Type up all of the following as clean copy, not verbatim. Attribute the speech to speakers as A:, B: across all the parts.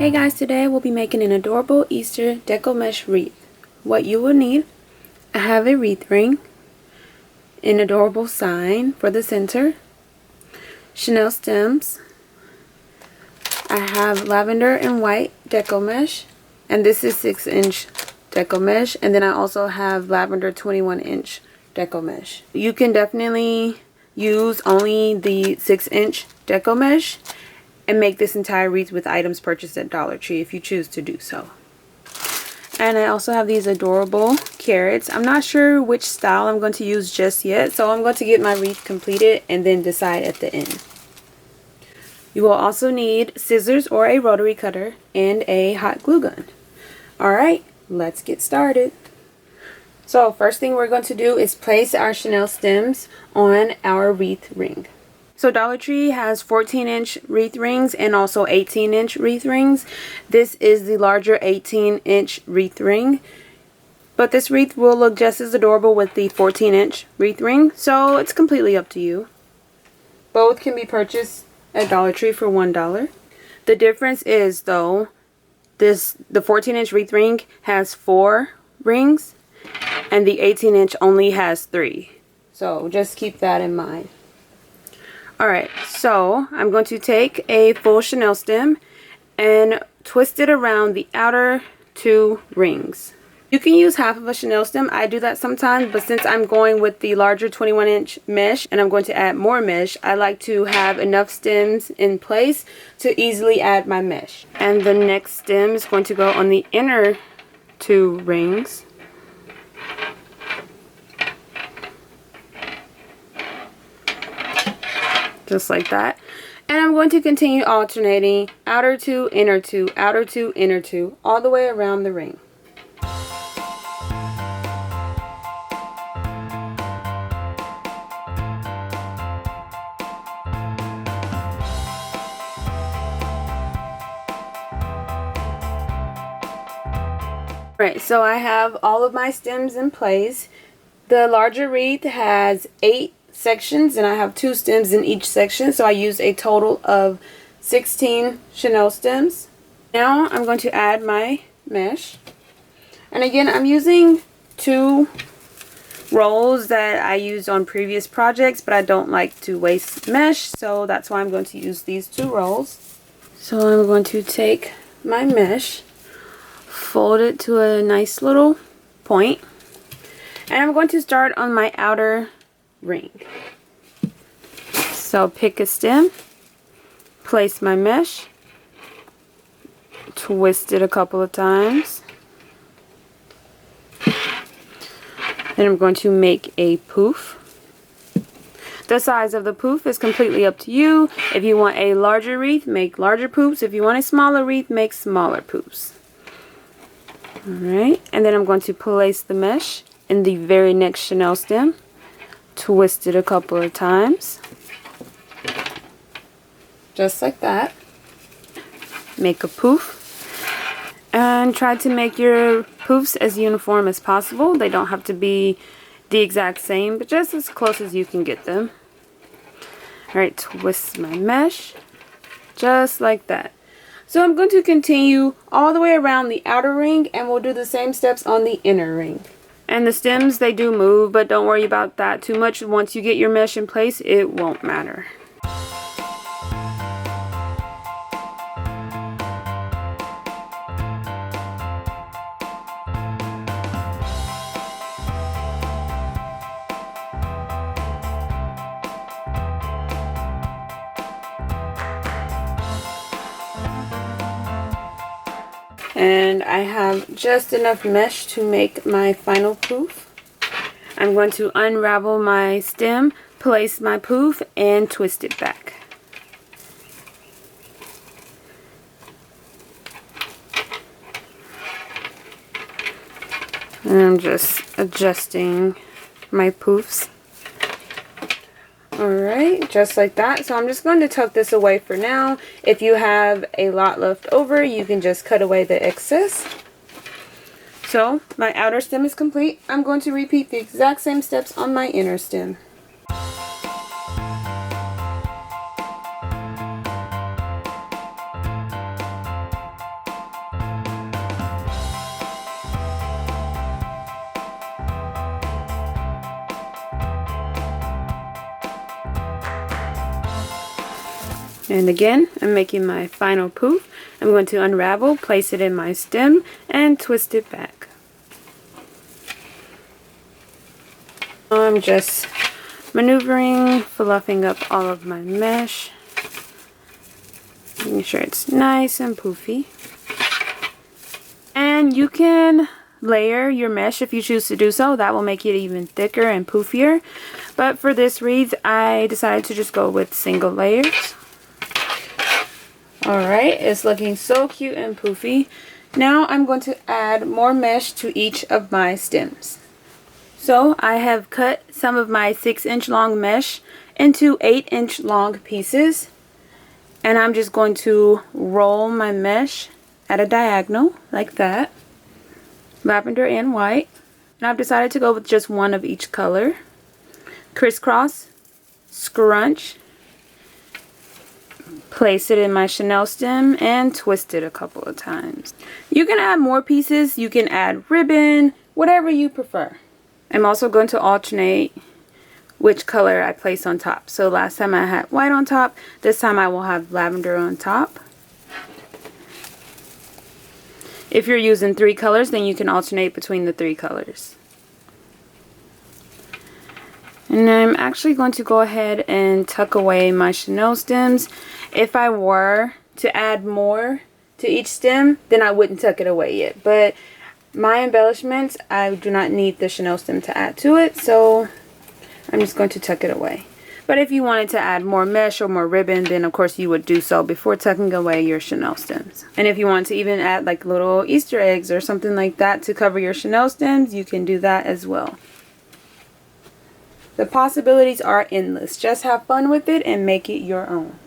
A: Hey guys, today we'll be making an adorable Easter Deco mesh wreath. What you will need, I have a wreath ring, an adorable sign for the center, Chanel stems, I have lavender and white deco mesh, and this is 6-inch deco mesh, and then I also have lavender 21-inch deco mesh. You can definitely use only the 6-inch deco mesh and make this entire wreath with items purchased at Dollar Tree if you choose to do so. And I also have these adorable carrots. I'm not sure which style I'm going to use just yet, so I'm going to get my wreath completed and then decide at the end. You will also need scissors or a rotary cutter and a hot glue gun. Alright, let's get started. So first thing we're going to do is place our Chanel stems on our wreath ring. So Dollar Tree has 14-inch wreath rings and also 18-inch wreath rings. This is the larger 18-inch wreath ring. But this wreath will look just as adorable with the 14-inch wreath ring. So it's completely up to you. Both can be purchased at Dollar Tree for $1. The difference is though, the 14-inch wreath ring has 4 rings and the 18-inch only has 3. So just keep that in mind. Alright, so I'm going to take a full Chanel stem and twist it around the outer 2 rings. You can use half of a Chanel stem. I do that sometimes, but since I'm going with the larger 21-inch mesh and I'm going to add more mesh, I like to have enough stems in place to easily add my mesh. And the next stem is going to go on the inner 2 rings. Just like that. And I'm going to continue alternating outer 2, inner 2, outer 2, inner 2, all the way around the ring. Alright, so I have all of my stems in place. The larger wreath has 8 sections and I have 2 stems in each section, so I use a total of 16 Chanel stems. Now I'm going to add my mesh, and again I'm using 2 rolls that I used on previous projects, but I don't like to waste mesh, so that's why I'm going to use these 2 rolls. So I'm going to take my mesh, fold it to a nice little point, and I'm going to start on my outer ring. So pick a stem, place my mesh, twist it a couple of times, then I'm going to make a poof. The size of the poof is completely up to you. If you want a larger wreath, make larger poofs. If you want a smaller wreath, make smaller poofs. Alright, and then I'm going to place the mesh in the very next Chanel stem. Twist it a couple of times, just like that. Make a poof, and try to make your poofs as uniform as possible. They don't have to be the exact same, but just as close as you can get them. Alright, twist my mesh, just like that. So I'm going to continue all the way around the outer ring, and we'll do the same steps on the inner ring. And the stems, they do move, but don't worry about that too much. Once you get your mesh in place, it won't matter. And I have just enough mesh to make my final poof. I'm going to unravel my stem, place my poof, and twist it back. And I'm just adjusting my poofs. Alright, just like that. So I'm just going to tuck this away for now. If you have a lot left over, you can just cut away the excess. So my outer stem is complete. I'm going to repeat the exact same steps on my inner stem. And again, I'm making my final poof. I'm going to unravel, place it in my stem, and twist it back. I'm just maneuvering, fluffing up all of my mesh, making sure it's nice and poofy. And you can layer your mesh if you choose to do so. That will make it even thicker and poofier. But for this wreath, I decided to just go with single layers. Alright, it's looking so cute and poofy. Now I'm going to add more mesh to each of my stems. So I have cut some of my 6-inch long mesh into 8-inch long pieces. And I'm just going to roll my mesh at a diagonal like that. Lavender and white. And I've decided to go with just one of each color. Crisscross, scrunch, place it in my chenille stem, and twist it a couple of times. You can add more pieces, you can add ribbon, whatever you prefer. I'm also going to alternate which color I place on top. So last time I had white on top, this time I will have lavender on top. If you're using 3 colors, then you can alternate between the 3 colors. And I'm actually going to go ahead and tuck away my chenille stems. If I were to add more to each stem, then I wouldn't tuck it away yet. But my embellishments, I do not need the chenille stem to add to it, so I'm just going to tuck it away. But if you wanted to add more mesh or more ribbon, then of course you would do so before tucking away your chenille stems. And if you want to even add like little Easter eggs or something like that to cover your chenille stems, you can do that as well. The possibilities are endless. Just have fun with it and make it your own.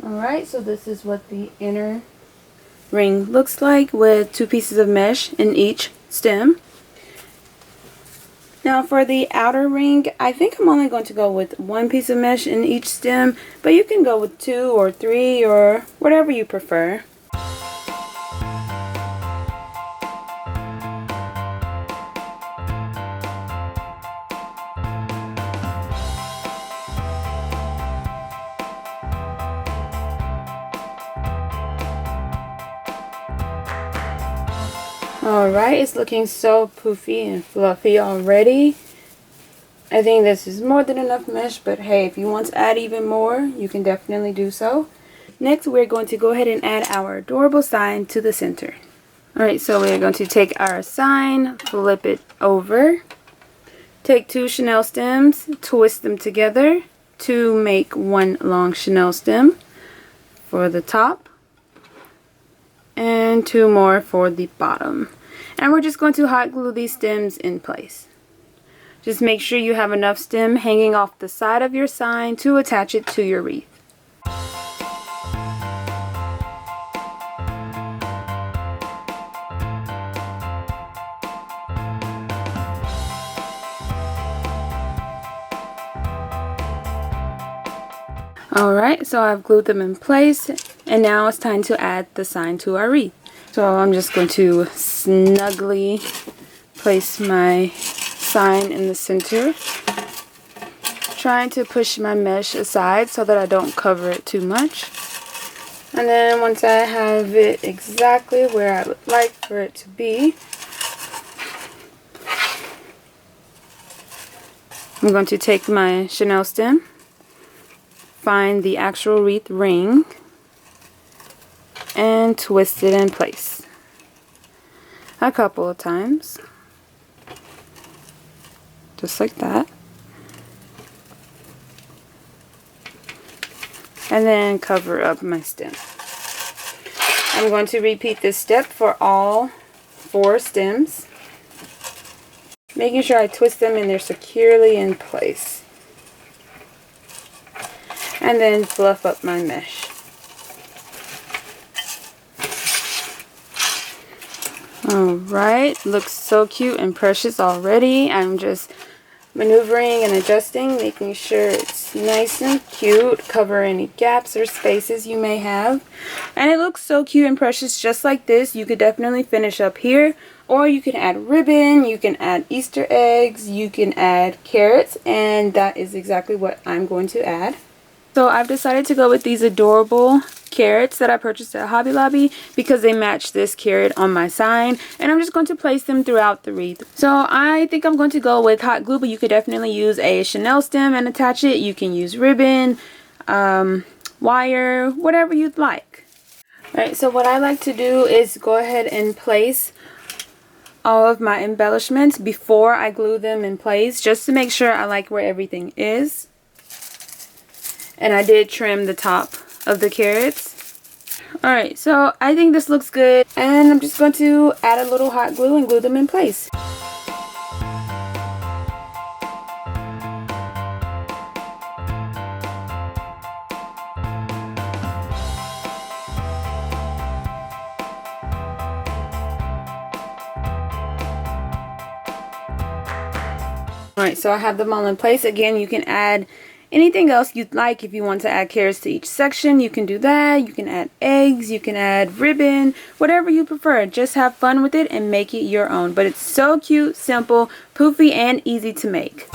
A: Alright, so this is what the inner ring looks like with 2 pieces of mesh in each stem. Now for the outer ring, I think I'm only going to go with 1 piece of mesh in each stem, but you can go with 2 or 3 or whatever you prefer. Alright, it's looking so poofy and fluffy already. I think this is more than enough mesh, but hey, if you want to add even more, you can definitely do so. Next, we're going to go ahead and add our adorable sign to the center. Alright, so we're going to take our sign, flip it over, take 2 chenille stems, twist them together to make 1 long chenille stem for the top, and 2 more for the bottom. And we're just going to hot glue these stems in place. Just make sure you have enough stem hanging off the side of your sign to attach it to your wreath. Alright, so I've glued them in place, and now it's time to add the sign to our wreath. So I'm just going to snugly place my sign in the center, trying to push my mesh aside so that I don't cover it too much. And then once I have it exactly where I would like for it to be, I'm going to take my chenille stem, find the actual wreath ring, and twist it in place a couple of times, just like that, and then cover up my stem. I'm going to repeat this step for all 4 stems, making sure I twist them and they're securely in place, and then fluff up my mesh. Alright, looks so cute and precious already. I'm just maneuvering and adjusting, making sure it's nice and cute, cover any gaps or spaces you may have. And it looks so cute and precious just like this. You could definitely finish up here, or you can add ribbon, you can add Easter eggs, you can add carrots, and that is exactly what I'm going to add. So I've decided to go with these adorable carrots that I purchased at Hobby Lobby because they match this carrot on my sign, and I'm just going to place them throughout the wreath. So I think I'm going to go with hot glue, but you could definitely use a Chanel stem and attach it. You can use ribbon, wire, whatever you'd like. Alright, so what I like to do is go ahead and place all of my embellishments before I glue them in place, just to make sure I like where everything is. And I did trim the top of the carrots. Alright, so I think this looks good, and I'm just going to add a little hot glue and glue them in place. Alright, so I have them all in place. Again, you can add anything else you'd like. If you want to add carrots to each section, you can do that. You can add eggs, you can add ribbon, whatever you prefer. Just have fun with it and make it your own. But it's so cute, simple, poofy, and easy to make.